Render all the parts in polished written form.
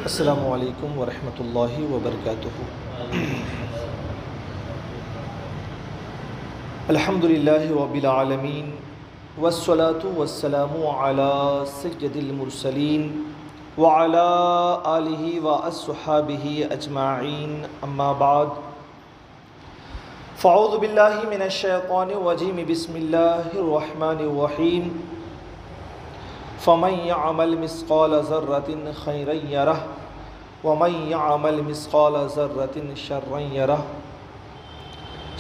السلام علیکم ورحمۃ اللہ وبرکاتہ۔ الحمد للہ رب العالمین والصلاة والسلام علی سید المرسلین وعلی آلہ واصحابہ اجمعین، اما بعد فاعوذ باللہ من الشیطان الرجیم، بسم اللہ الرحمن الرحیم۔ فمن يعمل مثقال ذرة خيرا يره ومن يعمل مثقال ذرة شرا يره۔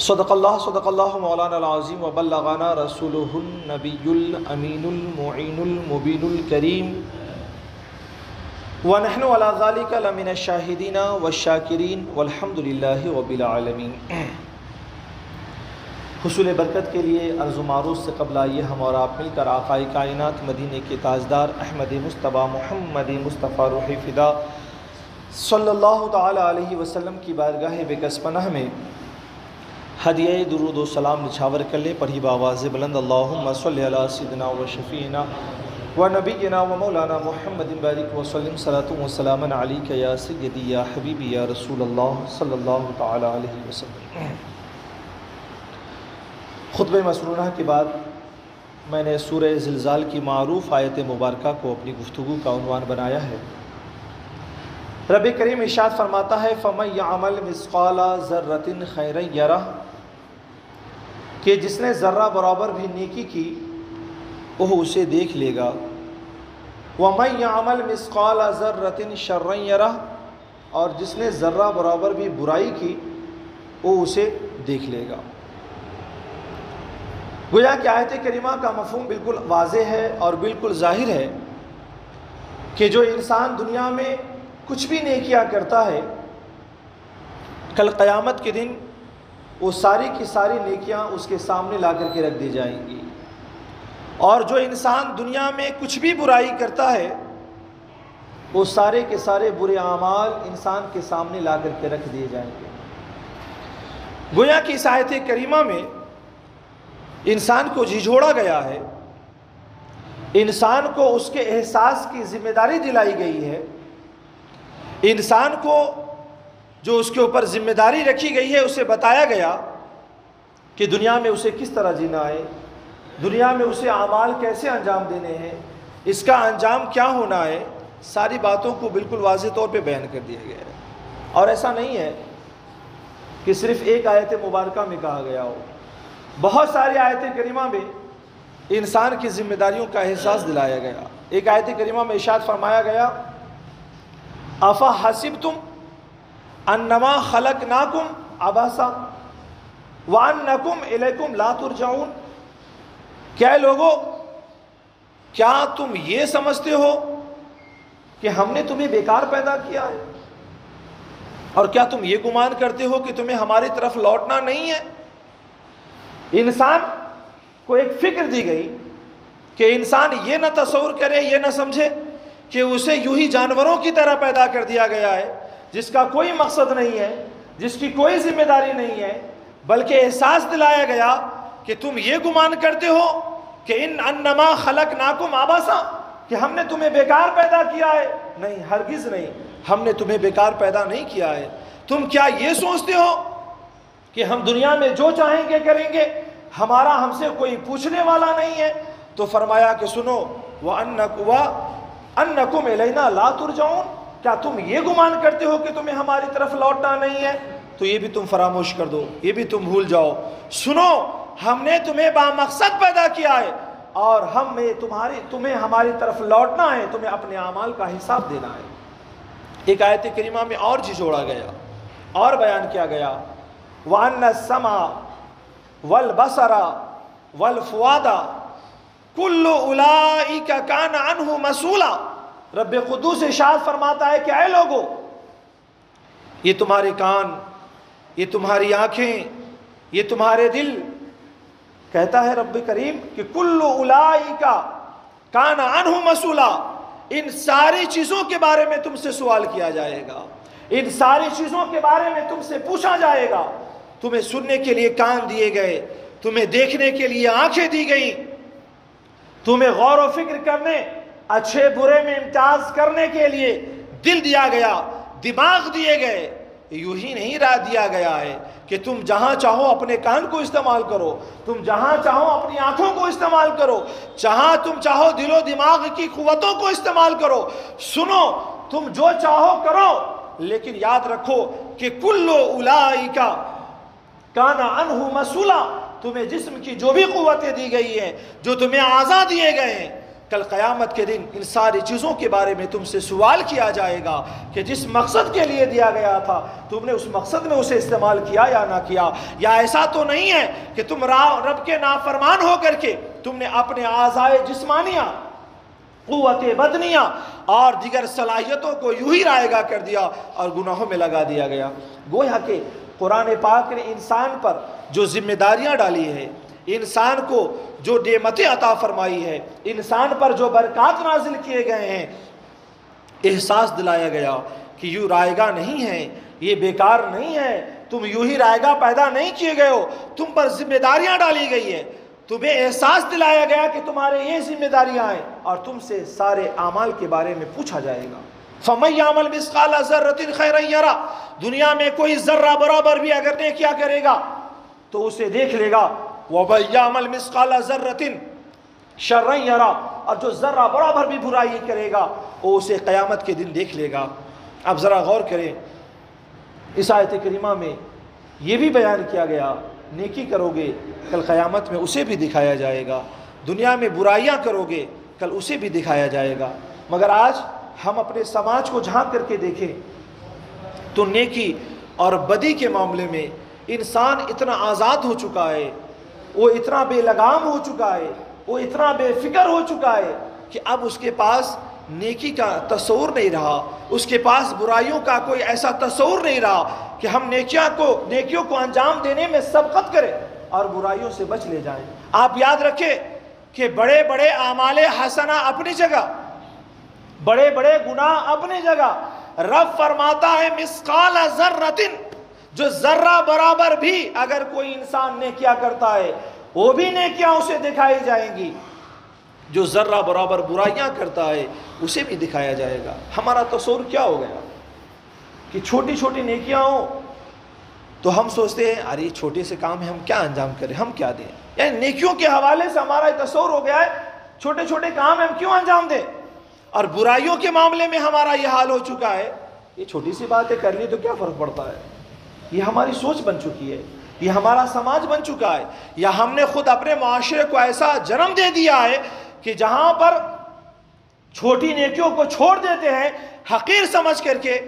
صدق اللہ مولانا العظیم وبلغنا رسوله النبی الامین المعین المبین الکریم، ونحن على ذلك لمن الشاہدین والشاکرین والحمد للہ رب العالمین۔ حصول برکت کے لیے عرض و معروض سے قبل آئیے ہم اور آپ مل کر آقائے کائنات مدینے کے تاجدار احمد مصطفیٰ محمد مصطفیٰ روح فدا صلی اللہ تعالی علیہ وسلم کی بارگاہ بکس پناہ میں ہدیہ درود و سلام نچھاور کر لیں۔ پڑھی بآواز بلند، اللہم صلی علی سیدنا و شفیعنا و نبینا و مولانا محمد بارک وسلم، صلاۃ و سلام علیک یا سیدی یا حبیبی یا رسول اللہ صلی اللہ تعالی علیہ وسلم۔ خطبہ مسنونہ کے بعد میں نے سورہ زلزال کی معروف آیت مبارکہ کو اپنی گفتگو کا عنوان بنایا ہے۔ رب کریم ارشاد فرماتا ہے فَمَن يَعْمَلْ مِثْقَالَ ذَرَّةٍ خَيْرًا يَرَهُ، کہ جس نے ذرہ برابر بھی نیکی کی وہ اسے دیکھ لے گا۔ وَمَن يَعْمَلْ مِثْقَالَ ذَرَّةٍ شَرًّا يَرَهُ، اور جس نے ذرہ برابر بھی برائی کی وہ اسے دیکھ لے گا۔ گویا کہ آیت کریمہ کا مفہوم بالکل واضح ہے اور بالکل ظاہر ہے کہ جو انسان دنیا میں کچھ بھی نیکیاں کرتا ہے، کل قیامت کے دن وہ ساری کی ساری نیکیاں اس کے سامنے لا کر کے رکھ دی جائیں گی، اور جو انسان دنیا میں کچھ بھی برائی کرتا ہے وہ سارے کے سارے برے اعمال انسان کے سامنے لا کر کے رکھ دیے جائیں گے۔ گویا کہ اس آیت کریمہ میں انسان کو جھنجھوڑا گیا ہے، انسان کو اس کے احساس کی ذمہ داری دلائی گئی ہے، انسان کو جو اس کے اوپر ذمہ داری رکھی گئی ہے اسے بتایا گیا کہ دنیا میں اسے کس طرح جینا ہے، دنیا میں اسے اعمال کیسے انجام دینے ہیں، اس کا انجام کیا ہونا ہے، ساری باتوں کو بالکل واضح طور پہ بیان کر دیا گیا ہے۔ اور ایسا نہیں ہے کہ صرف ایک آیت مبارکہ میں کہا گیا ہو، بہت ساری آیت کریمہ میں انسان کی ذمہ داریوں کا احساس دلایا گیا۔ ایک آیت کریمہ میں ارشاد فرمایا گیا افحسبتم انما خلقناکم عبثا وانکم الیکم لا ترجعون، کیا لوگو کیا تم یہ سمجھتے ہو کہ ہم نے تمہیں بیکار پیدا کیا ہے، اور کیا تم یہ گمان کرتے ہو کہ تمہیں ہماری طرف لوٹنا نہیں ہے؟ انسان کو ایک فکر دی گئی کہ انسان یہ نہ تصور کرے، یہ نہ سمجھے کہ اسے یوں ہی جانوروں کی طرح پیدا کر دیا گیا ہے جس کا کوئی مقصد نہیں ہے، جس کی کوئی ذمہ داری نہیں ہے، بلکہ احساس دلایا گیا کہ تم یہ گمان کرتے ہو کہ انما خلقناکم عبثا، کہ ہم نے تمہیں بیکار پیدا کیا ہے۔ نہیں، ہرگز نہیں، ہم نے تمہیں بیکار پیدا نہیں کیا ہے۔ تم کیا یہ سوچتے ہو کہ ہم دنیا میں جو چاہیں گے کریں گے، ہمارا ہم سے کوئی پوچھنے والا نہیں ہے؟ تو فرمایا کہ سنو وَأَنَّكُمْ إِلَيْنَا لَا تُرْجَعُونَ، کیا تم یہ گمان کرتے ہو کہ تمہیں ہماری طرف لوٹنا نہیں ہے؟ تو یہ بھی تم فراموش کر دو، یہ بھی تم بھول جاؤ۔ سنو، ہم نے تمہیں بامقصد پیدا کیا ہے اور تمہیں ہماری طرف لوٹنا ہے، تمہیں اپنے اعمال کا حساب دینا ہے۔ ایک آیت کریمہ میں اور جھنجھوڑا گیا اور بیان کیا گیا وَأَنَّ السَّمْعَ وَالْبَصَرَ وَالْفُؤَادَ كُلُّ أُولَئِكَ كَانَ عَنْهُ مَسْئُولًا۔ رب قدوس ارشاد فرماتا ہے کہ اے لوگو، یہ تمہارے کان، یہ تمہاری آنکھیں، یہ تمہارے دل، کہتا ہے رب کریم کہ كُلُّ أُولَئِكَ كَانَ عَنْهُ مَسْئُولًا، ان ساری چیزوں کے بارے میں تم سے سوال کیا جائے گا، ان ساری چیزوں کے بارے میں تم سے پوچھا جائے گا۔ تمہیں سننے کے لیے کان دیے گئے، تمہیں دیکھنے کے لیے آنکھیں دی گئیں، تمہیں غور و فکر کرنے، اچھے برے میں امتیاز کرنے کے لیے دل دیا گیا، دماغ دیے گئے، یوں ہی نہیں دیا گیا ہے کہ تم جہاں چاہو اپنے کان کو استعمال کرو، تم جہاں چاہو اپنی آنکھوں کو استعمال کرو، جہاں تم چاہو دل و دماغ کی قوتوں کو استعمال کرو، سنو تم جو چاہو کرو، لیکن یاد رکھو کہ کل اولئک کان عنہ مسئولا، تمہیں جسم کی جو بھی قوتیں دی گئی ہیں، جو تمہیں اعضاء دیے گئے ہیں، کل قیامت کے دن ان ساری چیزوں کے بارے میں تم سے سوال کیا جائے گا کہ جس مقصد کے لیے دیا گیا تھا تم نے اس مقصد میں اسے استعمال کیا یا نہ کیا، یا ایسا تو نہیں ہے کہ تم رب کے نافرمان ہو کر کے تم نے اپنے اعضاء جسمانیہ، قوت بدنیہ اور دیگر صلاحیتوں کو یوں ہی رائگاں کر دیا اور گناہوں میں لگا دیا گیا۔ گویا کہ قرآن پاک نے انسان پر جو ذمہ داریاں ڈالی ہے، انسان کو جو نعمتیں عطا فرمائی ہے، انسان پر جو برکات نازل کیے گئے ہیں، احساس دلایا گیا کہ یوں رائگاں نہیں ہے، یہ بیکار نہیں ہے، تم یوں ہی رائگاں پیدا نہیں کیے گئے ہو، تم پر ذمہ داریاں ڈالی گئی ہے، تمہیں احساس دلایا گیا کہ تمہارے یہ ذمہ داریاں ہیں اور تم سے سارے اعمال کے بارے میں پوچھا جائے گا۔ فَمَن يَعْمَلْ مِثْقَالَ ذَرَّةٍ خَيْرًا يَرَهُ، دنیا میں کوئی ذرہ برابر بھی اگر نیکیاں کرے گا تو اسے دیکھ لے گا، وَمَن يَعْمَلْ مِثْقَالَ ذَرَّةٍ شَرًّا يَرَهُ، اور جو ذرہ برابر بھی برائی کرے گا وہ اسے قیامت کے دن دیکھ لے گا۔ اب ذرا غور کریں، اس آیت کریمہ میں یہ بھی بیان کیا گیا نیکی کرو گے کل قیامت میں اسے بھی دکھایا جائے گا، دنیا میں برائیاں کرو گے کل اسے بھی دکھایا جائے گا۔ مگر آج ہم اپنے سماج کو جھانک کر کے دیکھیں تو نیکی اور بدی کے معاملے میں انسان اتنا آزاد ہو چکا ہے، وہ اتنا بے لگام ہو چکا ہے، وہ اتنا بے فکر ہو چکا ہے کہ اب اس کے پاس نیکی کا تصور نہیں رہا، اس کے پاس برائیوں کا کوئی ایسا تصور نہیں رہا کہ ہم نیکیوں کو انجام دینے میں سبقت کریں اور برائیوں سے بچ لے جائیں۔ آپ یاد رکھیں کہ بڑے بڑے اعمال حسنہ اپنی جگہ، بڑے بڑے گناہ اپنی جگہ، رب فرماتا ہے مثقال ذرۃ، جو ذرہ برابر بھی اگر کوئی انسان نیکیاں کرتا ہے وہ بھی نیکیاں اسے دکھائی جائیں گی، جو ذرہ برابر برائیاں کرتا ہے اسے بھی دکھایا جائے گا۔ ہمارا تصور کیا ہو گیا کہ چھوٹی چھوٹی نیکیاں ہوں تو ہم سوچتے ہیں ارے چھوٹے سے کام ہے ہم کیا انجام کریں، ہم کیا دیں، یعنی نیکیوں کے حوالے سے ہمارا تصور ہو گیا ہے چھوٹے چھوٹے کام ہم کیوں انجام دیں، اور برائیوں کے معاملے میں ہمارا یہ حال ہو چکا ہے یہ چھوٹی سی باتیں کر لی تو کیا فرق پڑتا ہے۔ یہ ہماری سوچ بن چکی ہے، یہ ہمارا سماج بن چکا ہے، یا ہم نے خود اپنے معاشرے کو ایسا جنم دے دیا ہے کہ جہاں پر چھوٹی نیکیوں کو چھوڑ دیتے ہیں حقیر سمجھ کر کے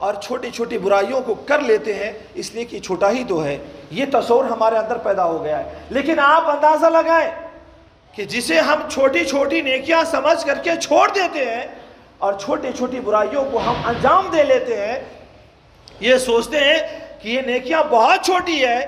اور چھوٹی چھوٹی برائیوں کو کر لیتے ہیں اس لیے کہ چھوٹا ہی تو ہے، یہ تصور ہمارے اندر پیدا ہو گیا ہے۔ لیکن آپ اندازہ لگائیں کہ جسے ہم چھوٹی چھوٹی نیکیاں سمجھ کر کے چھوڑ دیتے ہیں اور چھوٹی چھوٹی برائیوں کو ہم انجام دے لیتے ہیں، یہ سوچتے ہیں کہ یہ نیکیاں بہت چھوٹی ہے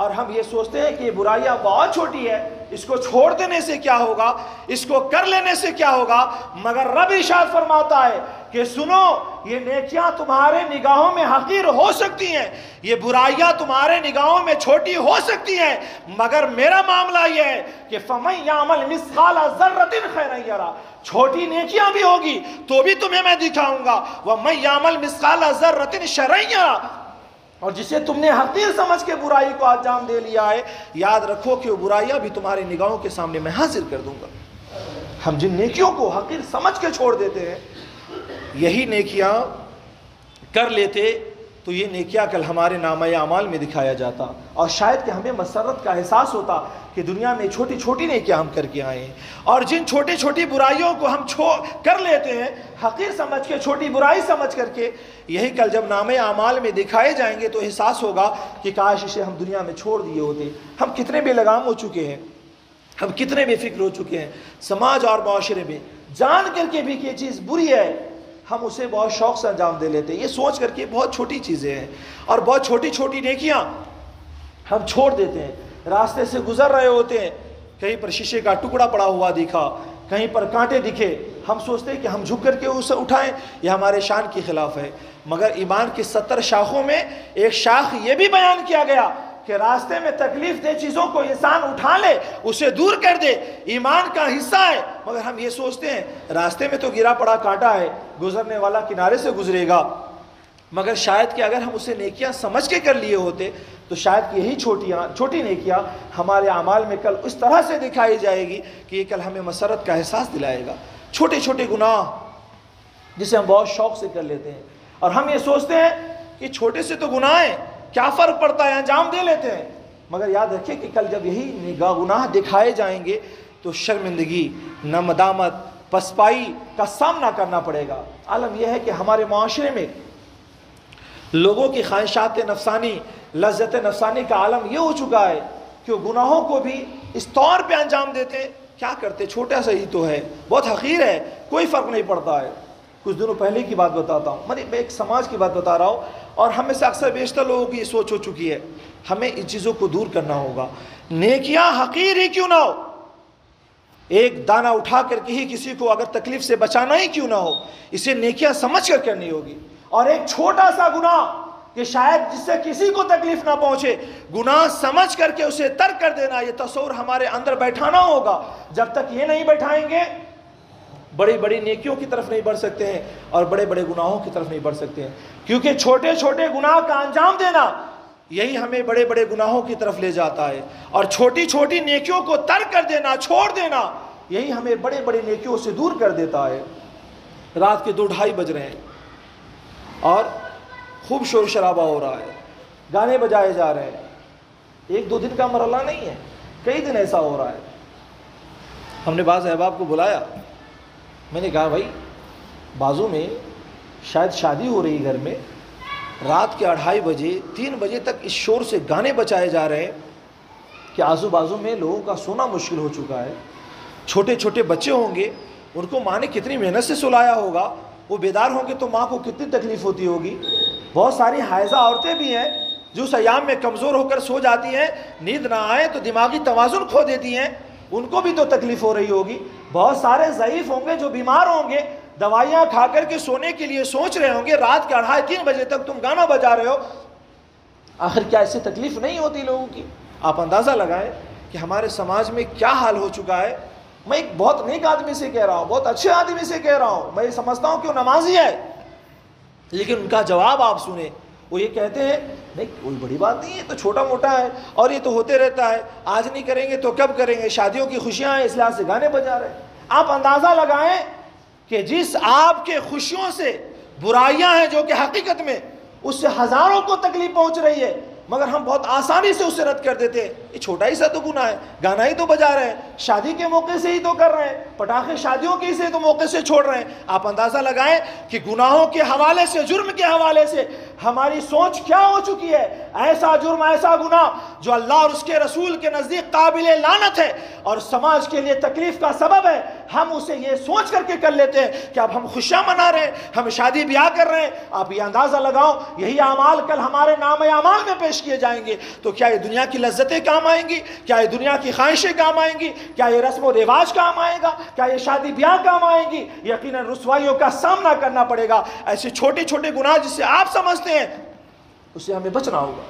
اور ہم یہ سوچتے ہیں کہ یہ برائیاں بہت چھوٹی ہے، اس کو چھوڑ دینے سے کیا ہوگا، اس کو کر لینے سے کیا ہوگا، مگر رب ارشاد فرماتا ہے کہ سنو یہ نیکیاں تمہارے نگاہوں میں حقیر ہو سکتی ہیں، یہ برائیاں تمہارے نگاہوں میں چھوٹی ہو سکتی ہیں، مگر میرا معاملہ یہ ہے کہ فَمَن يَعْمَلْ مِثْقَالَ ذَرَّةٍ خَيْرًا يَرَهُ، چھوٹی نیکیاں بھی ہوگی تو بھی تمہیں میں دکھاؤں گا، وَمَن يَعْمَلْ مِثْقَالَ ذَرَّةٍ شَرًّا يَرَهُ، اور جسے تم نے حقیر سمجھ کے برائی کو انجام دے لیا ہے یاد رکھو کہ وہ برائیاں بھی تمہاری نگاہوں کے سامنے میں حاضر کر دوں گا۔ ہم جن نیکیوں کو حقیر سمجھ کے چھوڑ دیتے ہیں یہی نیکیاں کر لیتے تو یہ نیکیاں کل ہمارے نامہ اعمال میں دکھایا جاتا اور شاید کہ ہمیں مسرت کا احساس ہوتا کہ دنیا میں چھوٹی چھوٹی نیکیاں ہم کر کے آئے ہیں، اور جن چھوٹی چھوٹی برائیوں کو ہم کر لیتے ہیں حقیر سمجھ کے، چھوٹی برائی سمجھ کر کے، یہی کل جب نامہ اعمال میں دکھائے جائیں گے تو احساس ہوگا کہ کاش اسے ہم دنیا میں چھوڑ دیے ہوتے۔ ہم کتنے بے لگام ہو چکے ہیں، ہم کتنے بے فکر ہو چکے ہیں، سماج اور معاشرے میں جان کر کے بھی کہ یہ چیز بری ہے ہم اسے بہت شوق سے انجام دے لیتے ہیں، یہ سوچ کر کے بہت چھوٹی چیزیں ہیں اور بہت چھوٹی چھوٹی نیکیاں ہم چھوڑ دیتے ہیں۔ راستے سے گزر رہے ہوتے ہیں، کہیں پر شیشے کا ٹکڑا پڑا ہوا دکھا، کہیں پر کانٹے دکھے، ہم سوچتے ہیں کہ ہم جھک کر کے اسے اٹھائیں، یہ ہمارے شان کے خلاف ہے، مگر ایمان کی 70 شاخوں میں ایک شاخ یہ بھی بیان کیا گیا کہ راستے میں تکلیف دہ چیزوں کو انسان اٹھا لے، اسے دور کر دے، ایمان کا حصہ ہے۔ مگر ہم یہ سوچتے ہیں راستے میں تو گرا پڑا کانٹا ہے، گزرنے والا کنارے سے گزرے گا، مگر شاید کہ اگر ہم اسے نیکیاں سمجھ کے کر لیے ہوتے تو شاید یہی چھوٹی نیکیاں ہمارے اعمال میں کل اس طرح سے دکھائی جائے گی کہ یہ کل ہمیں مسرت کا احساس دلائے گا۔ چھوٹے چھوٹے گناہ جسے ہم بہت شوق سے کر لیتے ہیں، اور ہم یہ سوچتے ہیں کہ چھوٹے سے تو گناہ ہیں، کیا فرق پڑتا ہے، انجام دے لیتے ہیں، مگر یاد رکھیں کہ کل جب یہی گناہ دکھائے جائیں گے تو شرمندگی، ندامت، پسپائی کا سامنا کرنا پڑے گا۔ عالم یہ ہے کہ ہمارے معاشرے میں لوگوں کی خواہشات نفسانی، لذت نفسانی کا عالم یہ ہو چکا ہے کہ وہ گناہوں کو بھی اس طور پہ انجام دیتے ہیں، کیا کرتے، چھوٹا سا ہی تو ہے، بہت حقیر ہے، کوئی فرق نہیں پڑتا ہے۔ کچھ دنوں پہلے کی بات بتاتا ہوں، میں ایک سماج کی بات بتا رہا ہوں، اور ہم میں سے اکثر بیشتر لوگوں کی یہ سوچ ہو چکی ہے، ہمیں ان چیزوں کو دور کرنا ہوگا۔ نیکیاں حقیر ہی کیوں نہ ہو، ایک دانہ اٹھا کر کے ہی کسی کو اگر تکلیف سے بچانا ہی کیوں نہ ہو، اسے نیکیاں سمجھ کر کرنی ہوگی۔ اور ایک چھوٹا سا گناہ کہ شاید جس سے کسی کو تکلیف نہ پہنچے، گناہ سمجھ کر کے اسے ترک کر دینا، یہ تصور ہمارے اندر بیٹھانا ہوگا۔ جب تک یہ نہیں بیٹھائیں گے بڑی بڑی نیکیوں کی طرف نہیں بڑھ سکتے ہیں اور بڑے بڑے گناہوں کی طرف نہیں بڑھ سکتے ہیں، کیونکہ چھوٹے چھوٹے گناہ کا انجام دینا یہی ہمیں بڑے بڑے گناہوں کی طرف لے جاتا ہے، اور چھوٹی چھوٹی نیکیوں کو ترک کر دینا، چھوڑ دینا، یہی ہمیں بڑے بڑے نیکیوں سے دور کر دیتا ہے۔ رات کے 2-2:30 بج رہے ہیں اور خوب شور شرابہ ہو رہا ہے، گانے بجائے جا رہے ہیں، 1-2 دن کا مرحلہ نہیں ہے، کئی دن ایسا ہو رہا ہے۔ ہم نے بعض احباب کو بلایا، میں نے کہا بھائی بازو میں شاید شادی ہو رہی گھر میں، رات کے 2:30 بجے 3 بجے تک اس شور سے گانے بچائے جا رہے ہیں کہ آزو بازو میں لوگوں کا سونا مشکل ہو چکا ہے۔ چھوٹے چھوٹے بچے ہوں گے، ان کو ماں نے کتنی محنت سے سلایا ہوگا، وہ بیدار ہوں گے تو ماں کو کتنی تکلیف ہوتی ہوگی۔ بہت ساری حائضہ عورتیں بھی ہیں جو اس ایام میں کمزور ہو کر سو جاتی ہیں، نیند نہ آئے تو دماغی توازن کھو دیتی ہیں، ان کو بھی تو تکلیف ہو رہی ہوگی۔ بہت سارے ضعیف ہوں گے جو بیمار ہوں گے، دوائیاں کھا کر کے سونے کے لیے سوچ رہے ہوں گے، رات کے 2:30-3 بجے تک تم گانا بجا رہے ہو، آخر کیا اس سے تکلیف نہیں ہوتی لوگوں کی؟ آپ اندازہ لگائیں کہ ہمارے سماج میں کیا حال ہو چکا ہے۔ میں ایک بہت نیک آدمی سے کہہ رہا ہوں، بہت اچھے آدمی سے کہہ رہا ہوں، میں یہ سمجھتا ہوں کہ وہ نمازی ہے، لیکن ان کا جواب آپ سنیں، وہ یہ کہتے ہیں نہیں کوئی بڑی بات نہیں ہے، تو چھوٹا موٹا ہے اور یہ تو ہوتے رہتا ہے، آج نہیں کریں گے تو کب کریں گے، شادیوں کی خوشیاں ہیں اس لحاظ سے گانے بجا رہے ہیں۔ آپ اندازہ لگائیں کہ جس آپ کے خوشیوں سے برائیاں ہیں جو کہ حقیقت میں اس سے ہزاروں کو تکلیف پہنچ رہی ہے، مگر ہم بہت آسانی سے اسے رد کر دیتے ہیں، یہ چھوٹا ہی سا تو گناہ ہے، گانا ہی تو بجا رہے ہیں، شادی کے موقع سے ہی تو کر رہے ہیں، پٹاخے شادیوں کے سے تو موقع سے چھوڑ رہے ہیں۔ آپ اندازہ لگائیں کہ گناہوں کے حوالے سے، جرم کے حوالے سے ہماری سوچ کیا ہو چکی ہے۔ ایسا جرم، ایسا گناہ جو اللہ اور اس کے رسول کے نزدیک قابل لعنت ہے اور سماج کے لیے تکلیف کا سبب ہے، ہم اسے یہ سوچ کر کے کر لیتے ہیں کہ اب ہم خوشیاں منا رہے ہیں، ہم شادی بیاہ کر رہے ہیں۔ آپ یہ اندازہ لگاؤ یہی اعمال کل ہمارے نام اعمال میں پیش کیے جائیں گے تو کیا یہ دنیا کی لذتیں کام آئیں گی؟ کیا یہ دنیا کی خواہشیں کام آئیں گی؟ کیا یہ رسم و رواج کام آئے گا؟ کیا یہ شادی بیاہ کام آئیں گی؟ یقیناً رسوائیوں کا سامنا کرنا پڑے گا۔ ایسے چھوٹے چھوٹے گناہ جسے آپ سمجھتے ہیں اس سے ہمیں بچنا ہوگا۔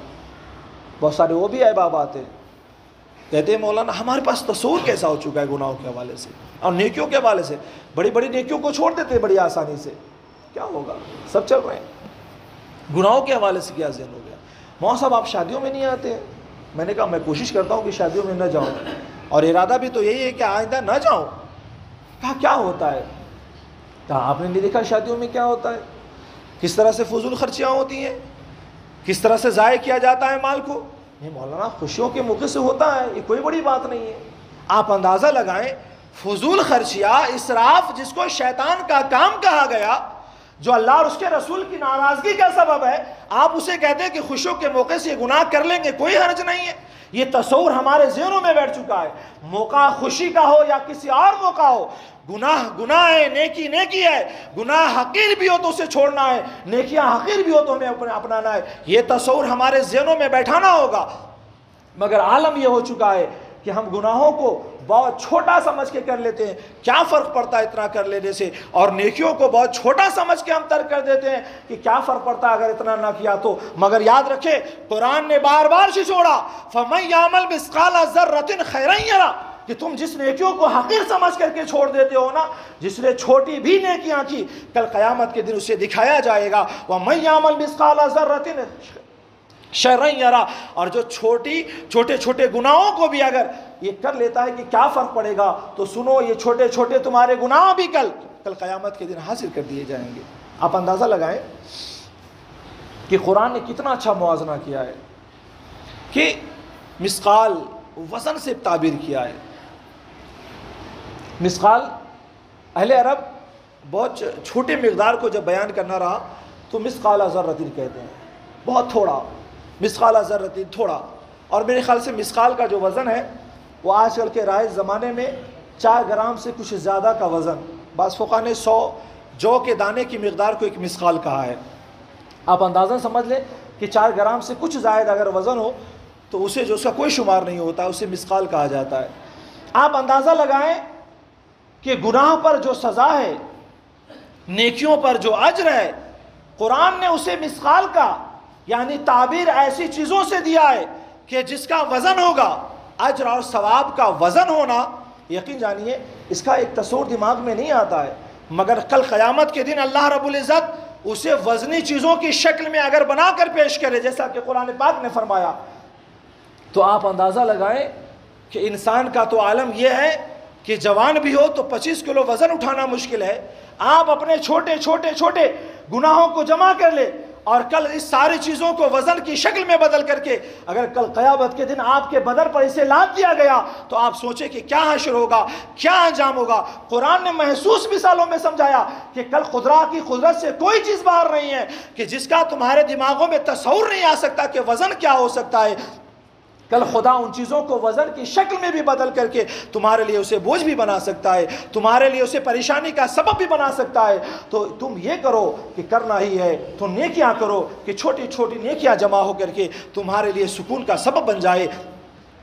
بہت سارے وہ بھی احباب آتے ہیں، کہتے ہیں مولانا ہمارے پاس تصور کیسا ہو چکا ہے گناہوں کے حوالے سے اور نیکیوں کے حوالے سے، بڑی بڑی نیکیوں کو چھوڑ دیتے ہیں بڑی آسانی سے، کیا ہوگا، سب چل رہے ہیں، گناہوں کے حوالے سے کیا ذہن ہو گیا؟ مولنا صاحب آپ شادیوں میں نہیں آتے ہیں؟ میں نے کہا میں کوشش کرتا ہوں کہ شادیوں میں نہ جاؤں، اور ارادہ بھی تو یہی ہے کہ آئندہ نہ جاؤں۔ کہا کیا ہوتا ہے؟ کہا آپ نے نہیں دیکھا شادیوں میں کیا ہوتا ہے، کس طرح سے فضول خرچیاں ہوتی ہیں، کس طرح سے ضائع کیا جاتا ہے مال کو۔ نہیں مولانا خوشیوں کے موقع سے ہوتا ہے، یہ کوئی بڑی بات نہیں ہے۔ آپ اندازہ لگائیں فضول خرچیاں، اسراف جس کو شیطان کا کام کہا گیا، جو اللہ اور اس کے رسول کی ناراضگی کا سبب ہے، آپ اسے کہتے ہیں کہ خوشیوں کے موقع سے یہ گناہ کر لیں گے، کوئی حرج نہیں ہے۔ یہ تصور ہمارے ذہنوں میں بیٹھ چکا ہے، موقع خوشی کا ہو یا کسی اور موقع ہو، گناہ گناہ ہے، نیکی نیکی ہے، گناہ حقیر بھی ہو تو اسے چھوڑنا ہے، نیکیاں حقیر بھی ہو تو ہمیں اپنانا ہے۔ یہ تصور ہمارے ذہنوں میں بیٹھانا ہوگا، مگر عالم یہ ہو چکا ہے کہ ہم گناہوں کو بہت چھوٹا سمجھ کے کر لیتے ہیں. کیا فرق پڑتا ہے اتنا کر لینے سے؟ اور نیکیوں کو بہت چھوٹا سمجھ کے ہم ترک کر دیتے ہیں کہ کیا فرق پڑتا ہے اگر اتنا نہ کیا تو. مگر یاد رکھے قرآن نے بار بار چھوڑا فَمَن يَعْمَلْ مِثْقَالَ ذَرَّةٍ خَيْرًا يَرَهُ، کہ تم جس نیکیوں کو حقیر سمجھ کر کے چھوڑ دیتے ہو نا، جس نے چھوٹی بھی نیکیاں کی، کل قیامت کے دن اسے دکھایا جائے گا وَمَن يَعْمَلْ مِثْقَالَ ذَرَّةٍ شَرًّا يَرَهُ. اور جو چھوٹے چھوٹے گناہوں کو بھی اگر یہ کر لیتا ہے کہ کیا فرق پڑے گا، تو سنو یہ چھوٹے چھوٹے تمہارے گناہ بھی کل قیامت کے دن حاصل کر دیے جائیں گے. آپ اندازہ لگائیں کہ قرآن نے کتنا اچھا موازنہ کیا ہے کہ مثقال وزن سے تعبیر کیا ہے. مثقال اہل عرب بہت چھوٹے مقدار کو جب بیان کرنا رہا تو مثقال ذرۃ کہتے ہیں، بہت تھوڑا، مثقال ذرۃ تھوڑا. اور میرے خیال سے مثقال کا جو وزن ہے وہ آج کل کے رائج زمانے میں 4 گرام سے کچھ زیادہ کا وزن، بعض فقہا نے 100 جو کے دانے کی مقدار کو ایک مثقال کہا ہے. آپ اندازہ سمجھ لیں کہ 4 گرام سے کچھ زائد اگر وزن ہو تو اسے جو اس کا کوئی شمار نہیں ہوتا، اسے مثقال کہا جاتا ہے. آپ اندازہ لگائیں کہ گناہ پر جو سزا ہے، نیکیوں پر جو اجر ہے، قرآن نے اسے مثقال کا یعنی تعبیر ایسی چیزوں سے دیا ہے کہ جس کا وزن ہوگا، اجر اور ثواب کا وزن ہونا، یقین جانیے اس کا ایک تصور دماغ میں نہیں آتا ہے. مگر کل قیامت کے دن اللہ رب العزت اسے وزنی چیزوں کی شکل میں اگر بنا کر پیش کرے جیسا کہ قرآن پاک نے فرمایا، تو آپ اندازہ لگائیں کہ انسان کا تو عالم یہ ہے کہ جوان بھی ہو تو 25 کلو وزن اٹھانا مشکل ہے. آپ اپنے چھوٹے گناہوں کو جمع کر لے اور کل اس ساری چیزوں کو وزن کی شکل میں بدل کر کے اگر کل قیامت کے دن آپ کے بدن پر اسے لاد دیا گیا تو آپ سوچیں کہ کیا حشر ہوگا، کیا انجام ہوگا. قرآن نے محسوس مثالوں میں سمجھایا کہ کل خدا کی قدرت سے کوئی چیز باہر نہیں ہے کہ جس کا تمہارے دماغوں میں تصور نہیں آ سکتا کہ وزن کیا ہو سکتا ہے. کل خدا ان چیزوں کو وزن کی شکل میں بھی بدل کر کے تمہارے لیے اسے بوجھ بھی بنا سکتا ہے، تمہارے لیے اسے پریشانی کا سبب بھی بنا سکتا ہے. تو تم یہ کرو کہ کرنا ہی ہے تو نیکیاں کرو کہ چھوٹی چھوٹی نیکیاں جمع ہو کر کے تمہارے لیے سکون کا سبب بن جائے.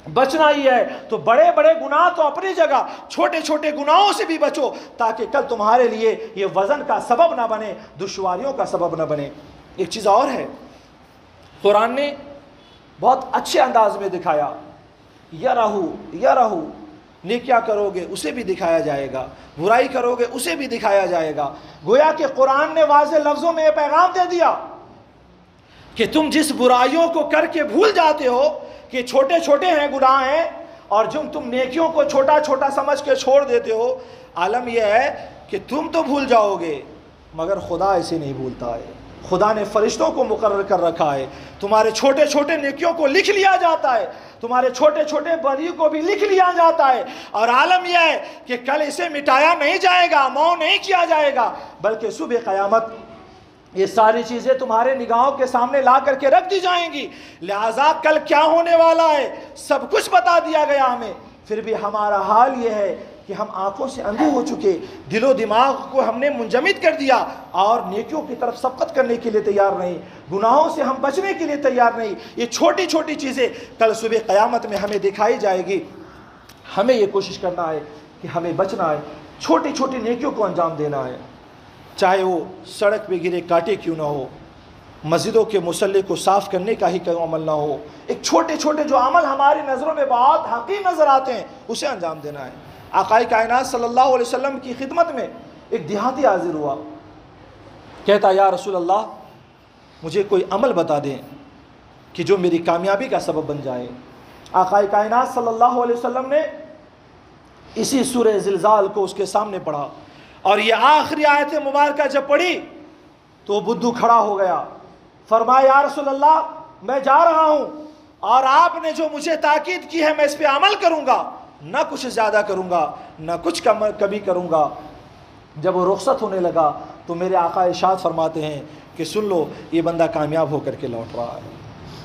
بچنا ہی ہے تو بڑے گناہ تو اپنی جگہ، چھوٹے گناہوں سے بھی بچو تاکہ کل تمہارے لیے یہ وزن کا سبب نہ بنے، دشواریوں کا سبب نہ بنے. ایک چیز اور ہے، قرآن نے بہت اچھے انداز میں دکھایا، یرہو نیکیاں کرو گے اسے بھی دکھایا جائے گا، برائی کرو گے اسے بھی دکھایا جائے گا. گویا کہ قرآن نے واضح لفظوں میں یہ پیغام دے دیا کہ تم جس برائیوں کو کر کے بھول جاتے ہو کہ چھوٹے ہیں گناہ ہیں، اور جب تم نیکیوں کو چھوٹا سمجھ کے چھوڑ دیتے ہو، عالم یہ ہے کہ تم تو بھول جاؤ گے مگر خدا ایسے نہیں بھولتا ہے. خدا نے فرشتوں کو مقرر کر رکھا ہے، تمہارے چھوٹے نیکیوں کو لکھ لیا جاتا ہے، تمہارے چھوٹے بریوں کو بھی لکھ لیا جاتا ہے. اور عالم یہ ہے کہ کل اسے مٹایا نہیں جائے گا، مو نہیں کیا جائے گا، بلکہ صبح قیامت یہ ساری چیزیں تمہارے نگاہوں کے سامنے لا کر کے رکھ دی جائیں گی. لہٰذا کل کیا ہونے والا ہے سب کچھ بتا دیا گیا ہمیں. پھر بھی ہمارا حال یہ ہے کہ ہم آنکھوں سے اندھے ہو چکے، دل و دماغ کو ہم نے منجمد کر دیا اور نیکیوں کی طرف سبقت کرنے کے لیے تیار نہیں، گناہوں سے ہم بچنے کے لیے تیار نہیں. یہ چھوٹی چیزیں کل صبح قیامت میں ہمیں دکھائی جائے گی. ہمیں یہ کوشش کرنا ہے کہ ہمیں بچنا ہے، چھوٹی نیکیوں کو انجام دینا ہے، چاہے وہ سڑک پہ گرے کانٹے کیوں نہ ہو، مسجدوں کے مصلی کو صاف کرنے کا ہی کوئی عمل نہ ہو. ایک چھوٹے جو عمل ہماری نظروں میں بہت حقیر نظر آتے ہیں اسے انجام دینا ہے. آقائے کائنات صلی اللہ علیہ وسلم کی خدمت میں ایک دیہاتی حاضر ہوا، کہتا یا رسول اللہ مجھے کوئی عمل بتا دیں کہ جو میری کامیابی کا سبب بن جائے. آقائے کائنات صلی اللہ علیہ وسلم نے اسی سورہ زلزال کو اس کے سامنے پڑھا اور یہ آخری آیت مبارکہ جب پڑھی تو بدھو کھڑا ہو گیا. فرمایا یا رسول اللہ میں جا رہا ہوں اور آپ نے جو مجھے تاکید کی ہے میں اس پہ عمل کروں گا، نہ کچھ زیادہ کروں گا نہ کچھ کمی کروں گا. جب وہ رخصت ہونے لگا تو میرے آقا ارشاد فرماتے ہیں کہ سن لو یہ بندہ کامیاب ہو کر کے لوٹ رہا ہے.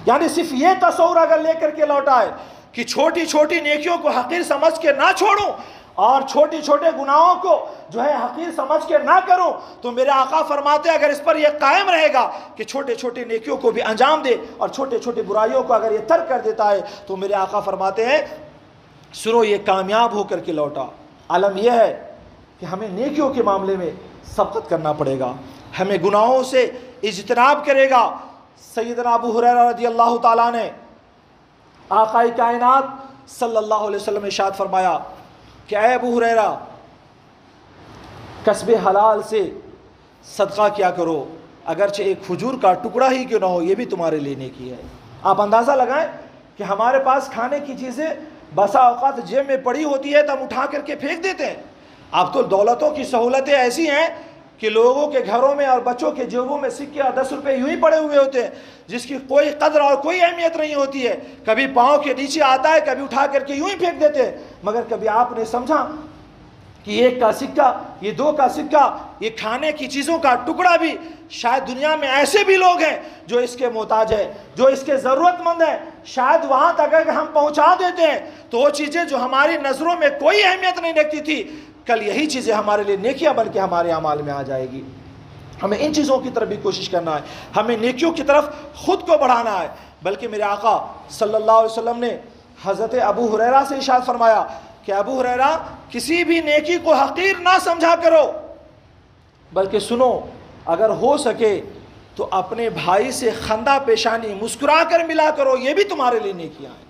یعنی صرف یہ تصور اگر لے کر کے لوٹا ہے کہ چھوٹی نیکیوں کو حقیر سمجھ کے نہ چھوڑوں اور چھوٹے گناہوں کو جو ہے حقیر سمجھ کے نہ کروں، تو میرے آقا فرماتے ہیں اگر اس پر یہ قائم رہے گا کہ چھوٹے نیکیوں کو بھی انجام دے اور چھوٹے برائیوں کو اگر یہ ترک کر دیتا ہے تو میرے آقا فرماتے ہیں سنو یہ کامیاب ہو کر کے لوٹا۔ عالم یہ ہے کہ ہمیں نیکیوں کے معاملے میں سبقت کرنا پڑے گا، ہمیں گناہوں سے اجتناب کرے گا۔ سیدنا ابو ہریرہ رضی اللہ تعالیٰ نے آقا کائنات صلی اللہ علیہ وسلم نے ارشاد فرمایا کہ اے ابو ہریرہ، کسب حلال سے صدقہ کیا کرو، اگرچہ ایک کھجور کا ٹکڑا ہی کیوں نہ ہو، یہ بھی تمہارے لیے نیکی ہے۔ آپ اندازہ لگائیں کہ ہمارے پاس کھانے کی چیزیں بسا اوقات جیب میں پڑی ہوتی ہے تو ہم اٹھا کر کے پھینک دیتے ہیں۔ اب تو دولتوں کی سہولتیں ایسی ہیں کہ لوگوں کے گھروں میں اور بچوں کے جیبوں میں سکے اور 10 روپے یوں ہی پڑے ہوئے ہوتے ہیں، جس کی کوئی قدر اور کوئی اہمیت نہیں ہوتی ہے، کبھی پاؤں کے نیچے آتا ہے، کبھی اٹھا کر کے یوں ہی پھینک دیتے ہیں۔ مگر کبھی آپ نے سمجھا کہ 1 کا سکہ، یہ 2 کا سکہ، یہ کھانے کی چیزوں کا ٹکڑا بھی، شاید دنیا میں ایسے بھی لوگ ہیں جو اس کے محتاج ہیں، جو اس کے ضرورت مند ہیں، شاید وہاں تک اگر ہم پہنچا دیتے ہیں تو وہ چیزیں جو ہماری نظروں میں کوئی اہمیت نہیں رکھتی تھی، کل یہی چیزیں ہمارے لیے نیکیاں بن کے ہمارے اعمال میں آ جائے گی۔ ہمیں ان چیزوں کی طرف بھی کوشش کرنا ہے، ہمیں نیکیوں کی طرف خود کو بڑھانا ہے۔ بلکہ میرے آقا صلی اللہ علیہ وسلم نے حضرت ابو ہریرہ سے ارشاد فرمایا کہ ابو ہریرہ، کسی بھی نیکی کو حقیر نہ سمجھا کرو، بلکہ سنو، اگر ہو سکے تو اپنے بھائی سے خندہ پیشانی مسکرا کر ملا کرو، یہ بھی تمہارے لیے نیکیاں ہیں۔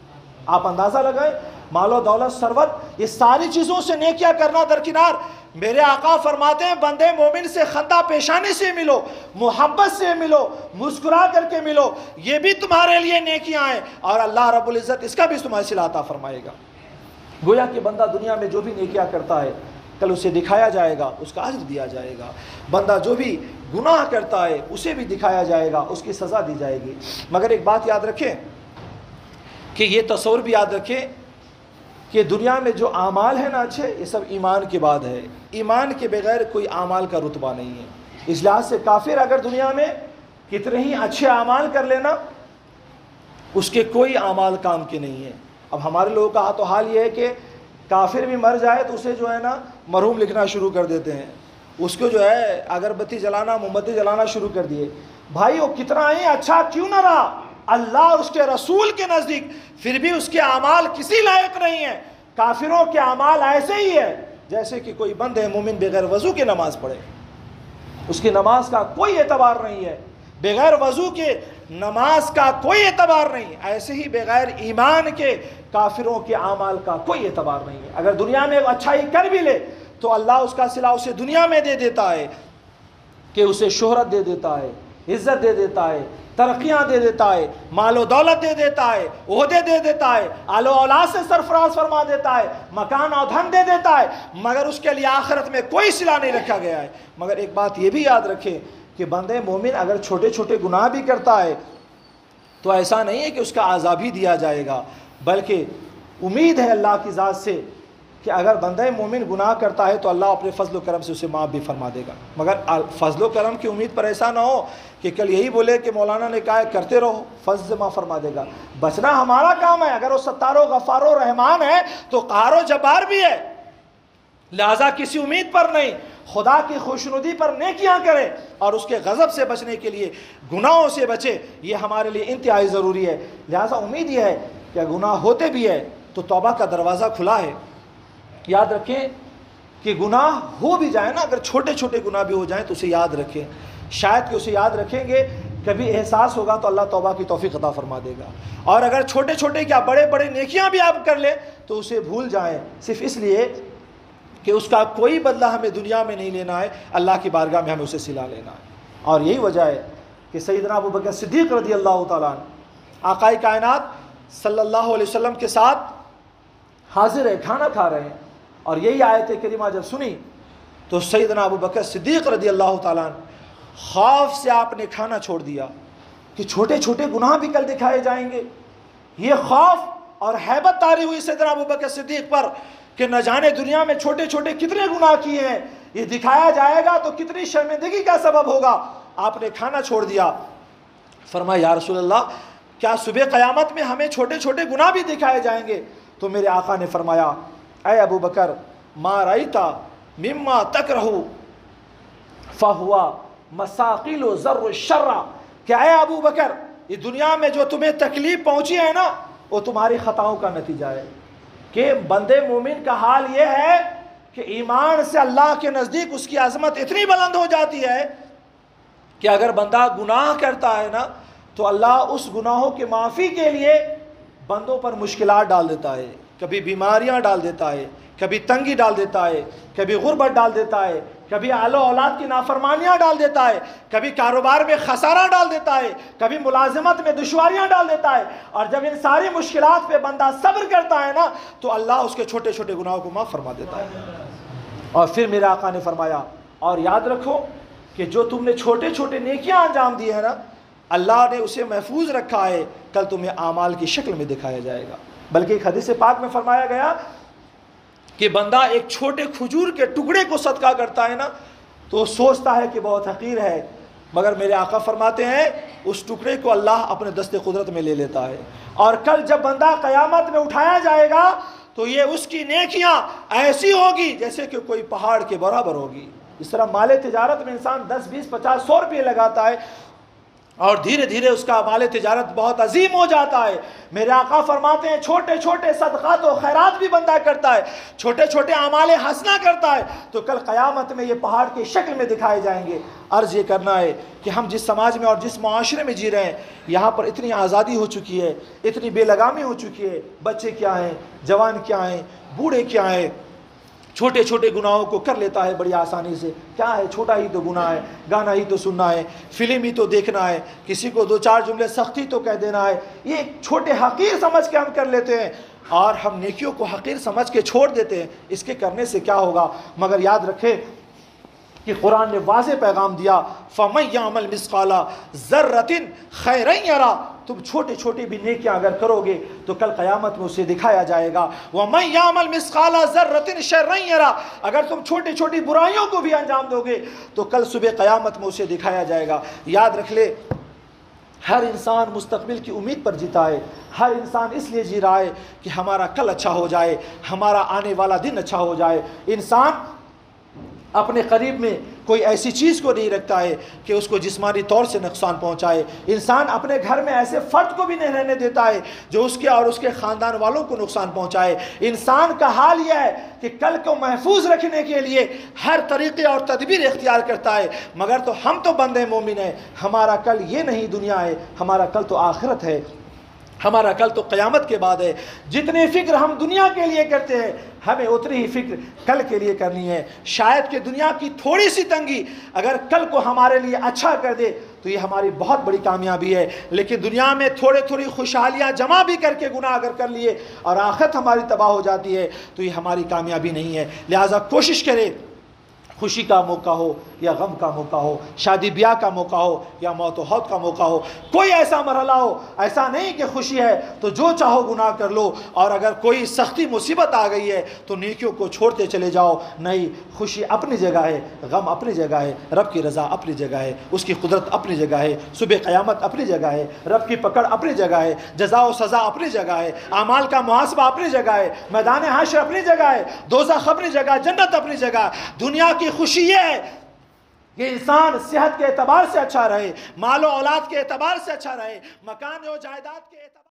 آپ اندازہ لگائیں، مال و دولت، ثروت، یہ ساری چیزوں سے نیکیاں کرنا درکنار، میرے آقا فرماتے ہیں بندے مومن سے خندہ پیشانی سے ملو، محبت سے ملو، مسکرا کر کے ملو، یہ بھی تمہارے لیے نیکیاں ہیں، اور اللہ رب العزت اس کا بھی تمہیں صلہ عطا فرمائے گا۔ گویا کہ بندہ دنیا میں جو بھی نیکیاں کرتا ہے کل اسے دکھایا جائے گا، اس کا اجر دیا جائے گا۔ بندہ جو بھی گناہ کرتا ہے اسے بھی دکھایا جائے گا، اس کی سزا دی جائے گی۔ مگر ایک بات یاد رکھیں کہ یہ تصور بھی یاد رکھیں کہ دنیا میں جو اعمال ہیں نا اچھے، یہ سب ایمان کے بعد ہے، ایمان کے بغیر کوئی اعمال کا رتبہ نہیں ہے۔ اس لحاظ سے کافر اگر دنیا میں کتنے ہی اچھے اعمال کر لینا، اس کے کوئی اعمال کام کے نہیں ہیں۔ اب ہمارے لوگوں کا تو حال یہ ہے کہ کافر بھی مر جائے تو اسے جو ہے نا مرحوم لکھنا شروع کر دیتے ہیں، اس کو جو ہے اگربتی جلانا، موم بتی جلانا شروع کر دیے۔ بھائی وہ کتنا ہی اچھا کیوں نہ رہا، اللہ اور اس کے رسول کے نزدیک پھر بھی اس کے اعمال کسی لائق نہیں ہیں۔ کافروں کے اعمال ایسے ہی ہے جیسے کہ کوئی بندے مومن بغیر وضو کے نماز پڑھے، اس کی نماز کا کوئی اعتبار نہیں ہے، بغیر وضو کے نماز کا کوئی اعتبار نہیں۔ ایسے ہی بغیر ایمان کے کافروں کے اعمال کا کوئی اعتبار نہیں ہے۔ اگر دنیا میں اچھائی کر بھی لے تو اللہ اس کا صلہ اسے دنیا میں دے دیتا ہے، کہ اسے شہرت دے دیتا ہے، عزت دے دیتا ہے، ترقیاں دے دیتا ہے، مال و دولت دے دیتا ہے، عہدے دے دیتا ہے، آل و اولاد سے سرفراز فرما دیتا ہے، مکان اور دھن دے دیتا ہے، مگر اس کے لیے آخرت میں کوئی صلہ نہیں رکھا گیا ہے۔ مگر ایک بات یہ بھی یاد رکھیں کہ بندے مومن اگر چھوٹے چھوٹے گناہ بھی کرتا ہے تو ایسا نہیں ہے کہ اس کا عذاب ہی دیا جائے گا، بلکہ امید ہے اللہ کی ذات سے کہ اگر بندہ مومن گناہ کرتا ہے تو اللہ اپنے فضل و کرم سے اسے معاف بھی فرما دے گا۔ مگر فضل و کرم کی امید پر ایسا نہ ہو کہ کل یہی بولے کہ مولانا نے کہا ہے کرتے رہو، فضل سے معاف فرما دے گا۔ بچنا ہمارا کام ہے، اگر وہ ستار و غفار و رحمان ہے تو قہار و جبار بھی ہے، لہذا کسی امید پر نہیں، خدا کی خوشنودی پر نیکیاں کرے اور اس کے غضب سے بچنے کے لیے گناہوں سے بچے، یہ ہمارے لیے انتہائی ضروری ہے۔ لہذا امید یہ ہے کہ گناہ ہوتے بھی ہے تو توبہ کا دروازہ کھلا ہے۔ یاد رکھیں کہ گناہ ہو بھی جائے نا، اگر چھوٹے چھوٹے گناہ بھی ہو جائیں تو اسے یاد رکھیں، شاید کہ اسے یاد رکھیں گے کبھی احساس ہوگا تو اللہ توبہ کی توفیق عطا فرما دے گا، اور اگر چھوٹے چھوٹے کیا بڑے بڑے نیکیاں بھی آپ کر لیں تو اسے بھول جائیں، صرف اس لیے کہ اس کا کوئی بدلہ ہمیں دنیا میں نہیں لینا ہے، اللہ کی بارگاہ میں ہمیں اسے صلہ لینا ہے۔ اور یہی وجہ ہے کہ سیدنا ابو بکر صدیق رضی اللہ تعالیٰ عنہ آقا کائنات صلی اللہ علیہ وسلم کے ساتھ حاضر ہے، کھانا کھا رہے ہیں، اور یہی آیت کریمہ جب سنی تو سیدنا ابو بکر صدیق رضی اللہ تعالیٰ عنہ خوف سے آپ نے کھانا چھوڑ دیا کہ چھوٹے چھوٹے گناہ بھی کل دکھائے جائیں گے۔ یہ خوف اور ہیبت طاری ہوئی سیدنا ابو بکر صدیق پر کہ نہ جانے دنیا میں چھوٹے چھوٹے کتنے گناہ کیے ہیں، یہ دکھایا جائے گا تو کتنی شرمندگی کا سبب ہوگا۔ آپ نے کھانا چھوڑ دیا، فرمایا یا رسول اللہ کیا صبح قیامت میں ہمیں چھوٹے چھوٹے گناہ بھی دکھائے جائیں گے؟ تو میرے آقا نے فرمایا اے ابو بکر ما رأیتا مما تکرہ فہوا مساقیل و ذر الشر، کہ اے ابو بکر یہ دنیا میں جو تمہیں تکلیف پہنچی ہے نا وہ تمہاری خطاؤں کا نتیجہ ہے، کہ بندے مومن کا حال یہ ہے کہ ایمان سے اللہ کے نزدیک اس کی عظمت اتنی بلند ہو جاتی ہے کہ اگر بندہ گناہ کرتا ہے نا تو اللہ اس گناہوں کی معافی کے لیے بندوں پر مشکلات ڈال دیتا ہے، کبھی بیماریاں ڈال دیتا ہے، کبھی تنگی ڈال دیتا ہے، کبھی غربت ڈال دیتا ہے، کبھی اہل و اولاد کی نافرمانیاں ڈال دیتا ہے، کبھی کاروبار میں خسارہ ڈال دیتا ہے، کبھی ملازمت میں دشواریاں ڈال دیتا ہے. اور جب ان ساری مشکلات پہ بندہ صبر کرتا ہے نا تو اللہ اس کے چھوٹے چھوٹے گناہوں کو معاف فرما دیتا ہے. اور پھر میرے آقا نے فرمایا اور یاد رکھو کہ جو تم نے چھوٹے چھوٹے نیکیاں انجام دی ہے نا اللہ نے اسے محفوظ رکھا ہے، کل تمہیں اعمال کی شکل میں دکھایا جائے گا. بلکہ ایک حدیث پاک میں فرمایا گیا کہ بندہ ایک چھوٹے کھجور کے ٹکڑے کو صدقہ کرتا ہے نا تو سوچتا ہے کہ بہت حقیر ہے، مگر میرے آقا فرماتے ہیں اس ٹکڑے کو اللہ اپنے دست قدرت میں لے لیتا ہے. اور کل جب بندہ قیامت میں اٹھایا جائے گا تو یہ اس کی نیکیاں ایسی ہوگی جیسے کہ کوئی پہاڑ کے برابر ہوگی. اس طرح مال تجارت میں انسان 10 20 50 100 روپے لگاتا ہے اور دھیرے دھیرے اس کا مال تجارت بہت عظیم ہو جاتا ہے. میرے آقا فرماتے ہیں چھوٹے چھوٹے صدقات و خیرات بھی بندہ کرتا ہے، چھوٹے چھوٹے اعمال حسنہ کرتا ہے تو کل قیامت میں یہ پہاڑ کی شکل میں دکھائے جائیں گے. عرض یہ کرنا ہے کہ ہم جس سماج میں اور جس معاشرے میں جی رہے ہیں یہاں پر اتنی آزادی ہو چکی ہے، اتنی بے لگامی ہو چکی ہے، بچے کیا ہیں، جوان کیا ہیں، بوڑھے کیا ہیں، چھوٹے چھوٹے گناہوں کو کر لیتا ہے بڑی آسانی سے. کیا ہے، چھوٹا ہی تو گناہ ہے، گانا ہی تو سننا ہے، فلم ہی تو دیکھنا ہے، کسی کو 2 4 جملے سختی تو کہہ دینا ہے، یہ چھوٹے حقیر سمجھ کے ہم کر لیتے ہیں اور ہم نیکیوں کو حقیر سمجھ کے چھوڑ دیتے ہیں. اس کے کرنے سے کیا ہوگا؟ مگر یاد رکھیں کہ قرآن نے واضح پیغام دیا فَمَن يَعْمَلْ مِثْقَالَ ذَرَّةٍ خَيْرًا يَرَهُ. تم چھوٹے چھوٹے بھی نیکیاں اگر کرو گے تو کل قیامت میں اسے دکھایا جائے گا. وَمَن يَعْمَلْ مِثْقَالَ ذَرَّةٍ شَرًّا يَرَهُ. اگر تم چھوٹی چھوٹی برائیوں کو بھی انجام دو گے تو کل صبح قیامت میں اسے دکھایا جائے گا. یاد رکھ لے ہر انسان مستقبل کی امید پر جیتا ہے، ہر انسان اس لیے جی رہا ہے کہ ہمارا کل اچھا ہو جائے، ہمارا آنے والا دن اچھا ہو جائے. انسان اپنے قریب میں کوئی ایسی چیز کو نہیں رکھتا ہے کہ اس کو جسمانی طور سے نقصان پہنچائے. انسان اپنے گھر میں ایسے فرد کو بھی نہیں رہنے دیتا ہے جو اس کے اور اس کے خاندان والوں کو نقصان پہنچائے. انسان کا حال یہ ہے کہ کل کو محفوظ رکھنے کے لیے ہر طریقے اور تدبیر اختیار کرتا ہے. مگر تو ہم تو بندے مومن ہیں، ہمارا کل یہ نہیں دنیا ہے، ہمارا کل تو آخرت ہے، ہمارا کل تو قیامت کے بعد ہے. جتنی فکر ہم دنیا کے لیے کرتے ہیں ہمیں اتنی ہی فکر کل کے لیے کرنی ہے. شاید کہ دنیا کی تھوڑی سی تنگی اگر کل کو ہمارے لیے اچھا کر دے تو یہ ہماری بہت بڑی کامیابی ہے. لیکن دنیا میں تھوڑی خوشحالیاں جمع بھی کر کے گناہ اگر کر لیے اور آخرت ہماری تباہ ہو جاتی ہے تو یہ ہماری کامیابی نہیں ہے. لہٰذا کوشش کرے خوشی کا موقع ہو یا غم کا موقع ہو، شادی بیاہ کا موقع ہو یا موت و موت کا موقع ہو، کوئی ایسا مرحلہ ہو، ایسا نہیں کہ خوشی ہے تو جو چاہو گناہ کر لو اور اگر کوئی سختی مصیبت آ گئی ہے تو نیکیوں کو چھوڑتے چلے جاؤ. نہیں، خوشی اپنی جگہ ہے، غم اپنی جگہ ہے، رب کی رضا اپنی جگہ ہے، اس کی قدرت اپنی جگہ ہے، صبح قیامت اپنی جگہ ہے، رب کی پکڑ اپنی جگہ ہے، جزا و سزا اپنی جگہ ہے، اعمال کا محاسبہ اپنی جگہ ہے، میدان حشر اپنی جگہ ہے، دوزخ اپنی جگہ، جنت اپنی جگہ. دنیا کی خوشی یہ ہے کہ انسان صحت کے اعتبار سے اچھا رہے، مال و اولاد کے اعتبار سے اچھا رہے، مکان و جائیداد کے اعتبار